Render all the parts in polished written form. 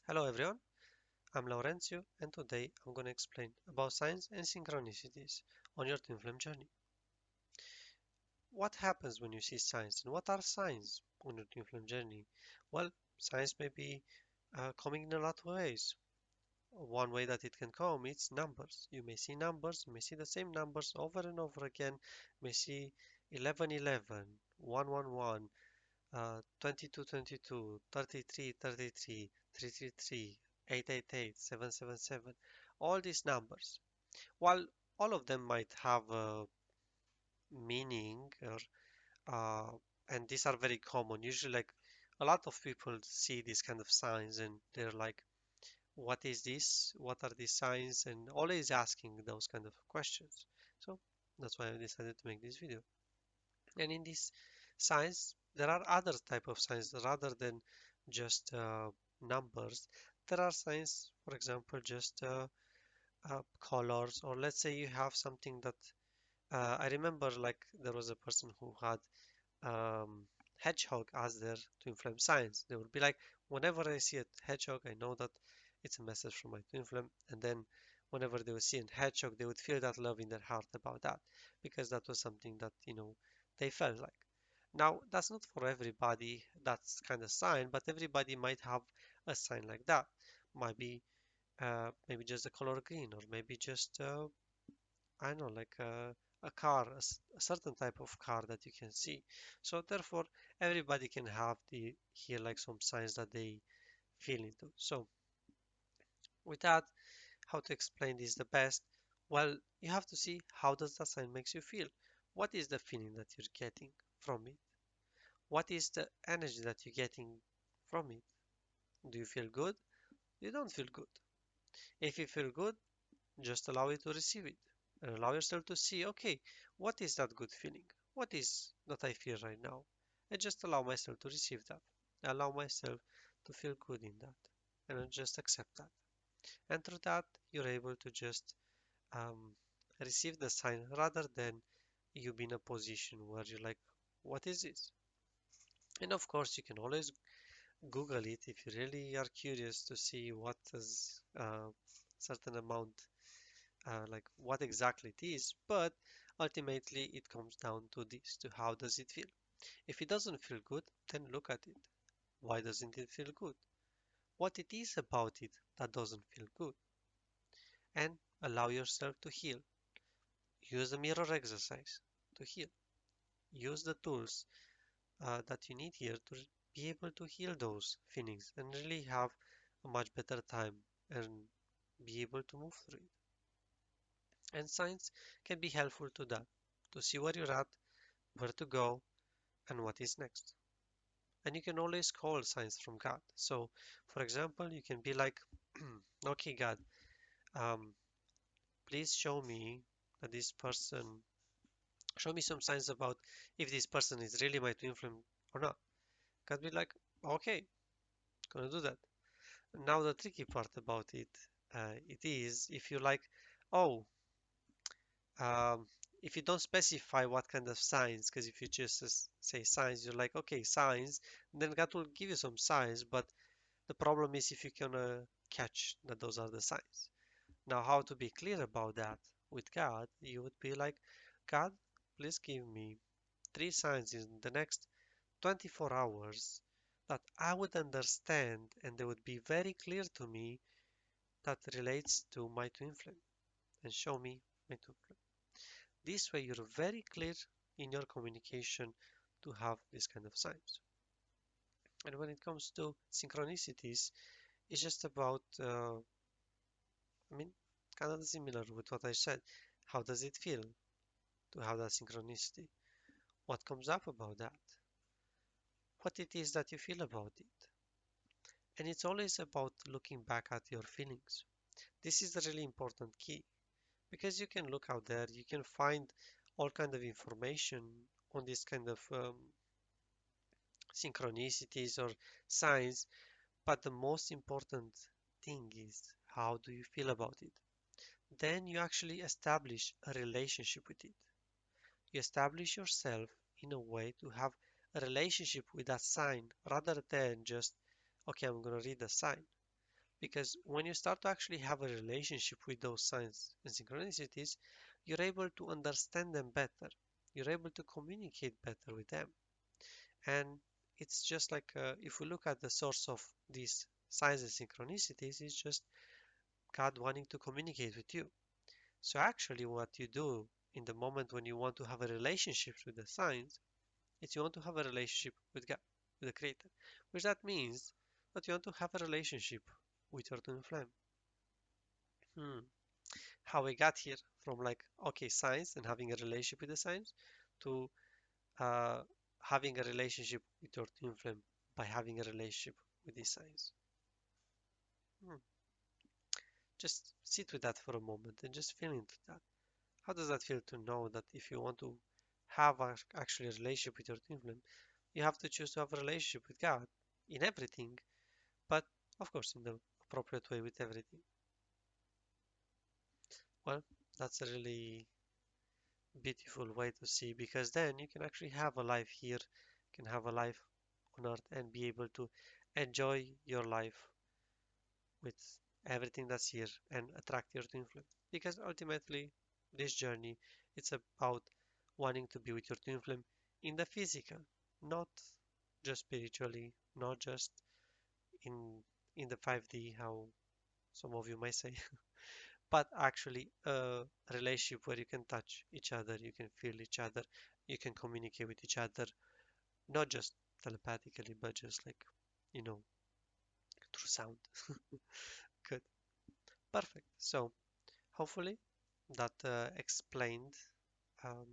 Hello everyone, I'm Laurencio and today I'm going to explain about signs and synchronicities on your twin flame journey. What happens when you see signs and what are signs on your twin flame journey? Well, signs may be coming in a lot of ways. One way that it can come is numbers. You may see numbers, you may see the same numbers over and over again. You may see 1111, 111, 22, 22, 33, 33, 333, 888, 777, all these numbers. While all of them might have a meaning, uh, and these are very common, usually like a lot of people see these kind of signs and they're like, what is this? What are these signs? And always asking those kind of questions. So that's why I decided to make this video. And in these signs, there are other type of signs rather than just numbers. There are signs, for example, just colors, or let's say you have something that I remember like there was a person who had hedgehog as their twin flame signs. They would be like, whenever I see a hedgehog, I know that it's a message from my twin flame. And then whenever they would see a hedgehog, they would feel that love in their heart about that because that was something that, they felt like. Now, that's not for everybody, that's kind of sign, but everybody might have a sign like that. Might be maybe just the color green, or maybe just I know, like a car, a certain type of car that you can see. So therefore, everybody can have the here like some signs that they feel into. So with that, how to explain this the best? Well, you have to see how does that sign makes you feel. What is the feeling that you're getting from it? What is the energy that you're getting from it? Do you feel good? You don't feel good. If you feel good, just allow it to receive it and allow yourself to see, okay, what is that good feeling? What is that I feel right now? And just allow myself to receive that. Allow myself to feel good in that. And then just accept that. And through that, you're able to just um, receive the sign rather than you be in a position where you're like, what is this? And of course, you can always Google it if you really are curious to see what is certain amount like what exactly it is, but ultimately it comes down to this, to how does it feel. If it doesn't feel good, then look at it. Why doesn't it feel good? What it is about it that doesn't feel good? And allow yourself to heal. Use the mirror exercise to heal. Use the tools that you need here to be able to heal those feelings and really have a much better time and be able to move through it. And science can be helpful to that, to see where you're at, where to go, and what is next. And you can always call signs from God. So, for example, you can be like, okay, God, um, please show me that this person, show me some signs about if this person is really my twin flame or not. God be like, okay, gonna do that. Now the tricky part about it, it is if you like, oh, um, if you don't specify what kind of signs, because if you just say signs, you're like, okay, signs, then God will give you some signs, but the problem is if you can catch that those are the signs. Now, how to be clear about that with God, you would be like, God, please give me three signs in the next 24 hours that I would understand and they would be very clear to me that relates to my twin flame and show me my twin flame. This way, you're very clear in your communication to have this kind of signs. And when it comes to synchronicities, it's just about, I mean, kind of similar with what I said. How does it feel to have that synchronicity? What comes up about that? What it is that you feel about it? And it's always about looking back at your feelings. This is the really important key because you can look out there, you can find all kind of information on this kind of synchronicities or signs, but the most important thing is how do you feel about it? Then you actually establish a relationship with it. You establish yourself in a way to have a relationship with that sign rather than just, okay, I'm going to read the sign. Because when you start to actually have a relationship with those signs and synchronicities, you're able to understand them better. You're able to communicate better with them. And it's just like if we look at the source of these signs and synchronicities, it's just God wanting to communicate with you. So actually what you do in the moment when you want to have a relationship with the signs, is you want to have a relationship with God, with the Creator. Which that means that you want to have a relationship with your twin flame. Hmm. How we got here from like, okay, science and having a relationship with the science to uh, having a relationship with your twin flame by having a relationship with these signs. Hmm. Just sit with that for a moment and just feel into that. How does that feel to know that if you want to have actually a relationship with your twin flame, you have to choose to have a relationship with God in everything, but of course in the appropriate way with everything. Well, that's a really beautiful way to see because then you can actually have a life here, you can have a life on earth and be able to enjoy your life with everything that's here and attract your twin flame. Because ultimately, this journey, it's about wanting to be with your twin flame in the physical, not just spiritually, not just in the 5D, how some of you might say, but actually a relationship where you can touch each other, you can feel each other, you can communicate with each other, not just telepathically, but just like, you know, through sound. Good. Perfect. So hopefully that explained um,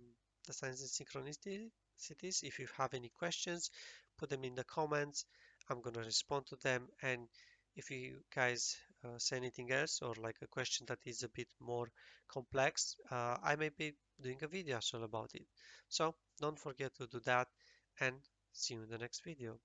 the signs and synchronicities. If you have any questions, put them in the comments. I'm gonna respond to them. And if you guys say anything else or like a question that is a bit more complex, I may be doing a video as well about it. So don't forget to do that and see you in the next video.